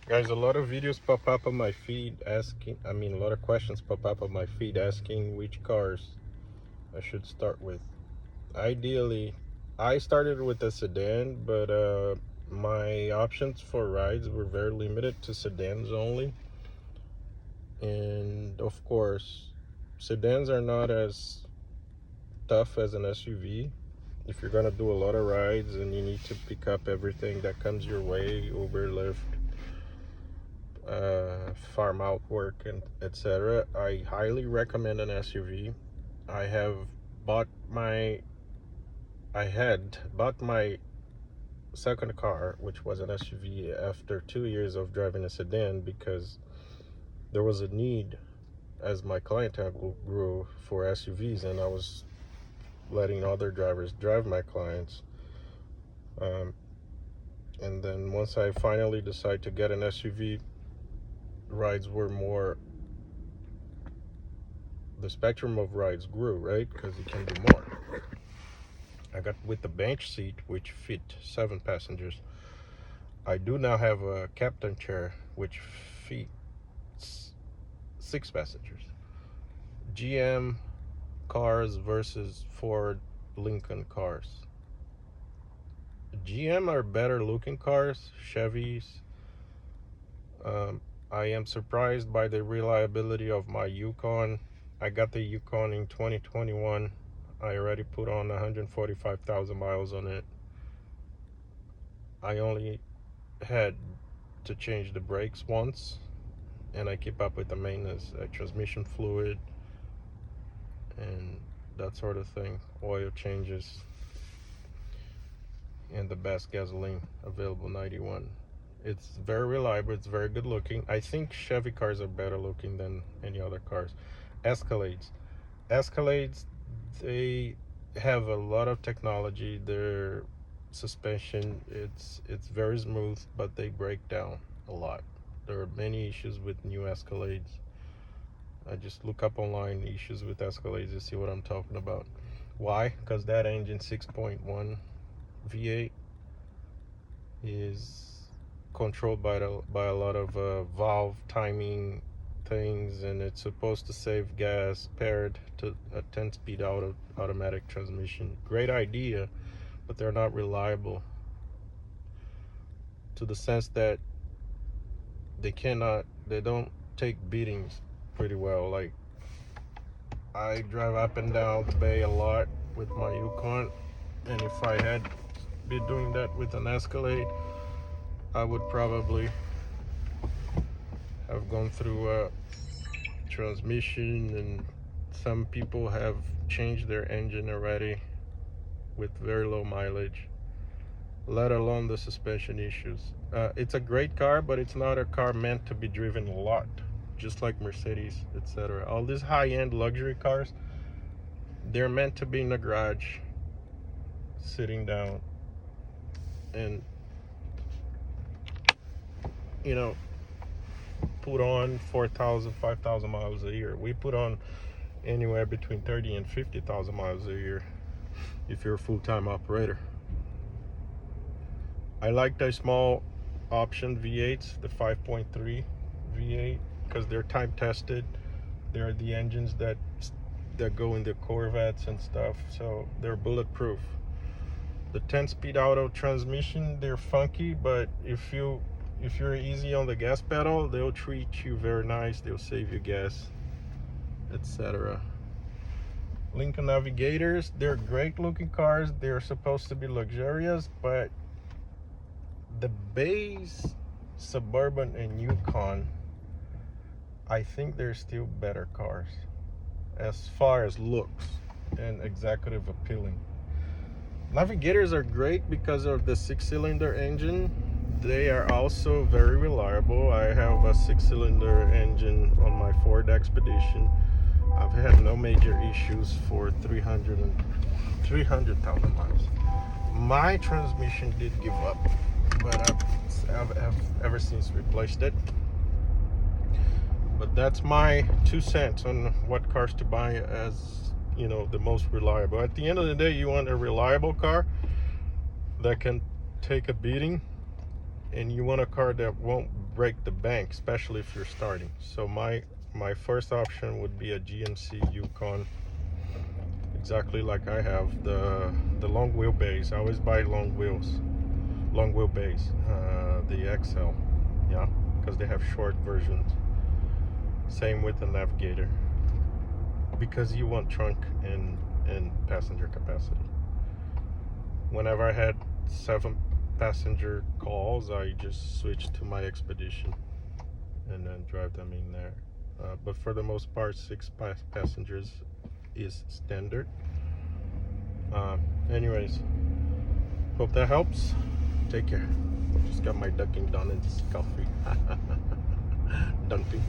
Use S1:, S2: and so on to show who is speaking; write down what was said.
S1: Guys, a lot of videos pop up on my feed asking, a lot of questions pop up on my feed asking which cars I should start with. Ideally, I started with a sedan, but my options for rides were very limited to sedans only. And of course, sedans are not as tough as an SUV. If you're gonna do a lot of rides and you need to pick up everything that comes your way, Uber, Lyft, farm out work, and etc., I highly recommend an SUV. I have bought my I had bought my second car, which was an SUV, after 2 years of driving a sedan, because there was a need as my clientele grew for SUVs, and I was letting other drivers drive my clients. And then once I finally decided to get an SUV, rides were more, the spectrum of rides grew, right? Because you can do more. I got with the bench seat, which fit 7 passengers. I do now have a captain chair, which fits 6 passengers. GM cars versus Ford Lincoln cars. GM are better looking cars, Chevys. I am surprised by the reliability of my Yukon. I got the Yukon in 2021. I already put on 145,000 miles on it. I only had to change the brakes once, and I keep up with the maintenance, transmission fluid, and that sort of thing, oil changes, and the best gasoline available, 91. It's very reliable, it's very good looking. I think Chevy cars are better looking than any other cars. Escalades, they have a lot of technology. Their suspension, it's very smooth, but they break down a lot. There are many issues with new Escalades. I just look up online issues with Escalades to see what I'm talking about. Why? Because that engine 6.1 V8 is controlled by a lot of valve timing things, and it's supposed to save gas paired to a 10-speed automatic transmission. Great idea, but they're not reliable, to the sense that they don't take beatings pretty well. Like, I drive up and down the bay a lot with my Yukon, and if I had been doing that with an Escalade, I would probably have gone through a transmission, and some people have changed their engine already with very low mileage, let alone the suspension issues. It's a great car, but it's not a car meant to be driven a lot, just like Mercedes, etc. All these high-end luxury cars, they're meant to be in the garage, sitting down, and put on 4,000, 5,000 miles a year. We put on anywhere between 30 and 50,000 miles a year if you're a full-time operator. I like the small option V8s, the 5.3 V8, because they're time tested. They're the engines that go in the Corvettes and stuff, so they're bulletproof. The 10-speed auto transmission, they're funky, but if you're easy on the gas pedal, they'll treat you very nice. They'll save you gas, etc. Lincoln Navigators, they're great looking cars. They're supposed to be luxurious, but the base Suburban and Yukon, I think they're still better cars as far as looks and executive appealing. Navigators are great because of the 6-cylinder engine. They are also very reliable. I have a 6-cylinder engine on my Ford Expedition. I've had no major issues for 300,000 miles. My transmission did give up, but I've ever since replaced it. But that's my 2 cents on what cars to buy as, the most reliable. At the end of the day, you want a reliable car that can take a beating, and you want a car that won't break the bank, especially if you're starting. So my first option would be a GMC Yukon, exactly like I have, the long wheelbase. I always buy long wheelbase, the XL, yeah, because they have short versions. Same with the Navigator, because you want trunk and passenger capacity. Whenever I had 7 passenger calls, I just switched to my Expedition and then drive them in there. But for the most part, 6 passengers is standard. Anyways, hope that helps. Take care. Just got my ducking done. It's coffee. Dunking.